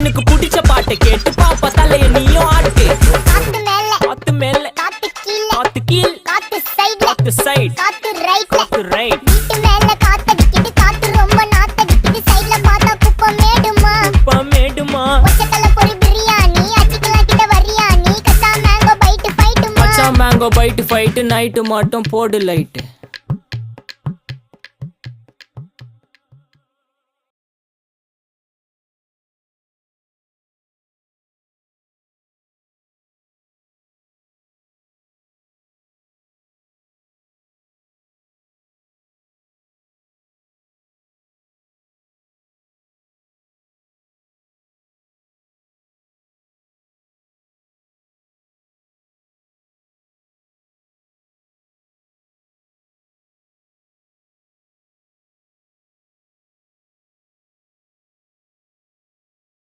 உனக்கு பிடிச்ச பாட்டு கேட்டு பாப்பா தலைய நீயும் ஆட்டு. காத்து மேல காத்து மேல காத்து கீழ காத்து கீழ் காத்து சைடுல காத்து சைட் காத்து ரைட்ல காத்து ரைட். வீட்டு மேல காத்தடிக்குது காத்து ரொம்ப நாத்தடிக்குது சைடுல பார்த்தா குப்பை மேடுமா மேடுமா ஒச்சக்கல்ல பொரி பிரியாணி அச்சிக்கலாம் கிட்ட வரியாணி கச்சா மேங்கோ பைட்டு ஃபைட்டுமா மச்சான் மேங்கோ பைட்டு ஃபைட்டு நைட்டு மட்டும் போடு லைட்டு.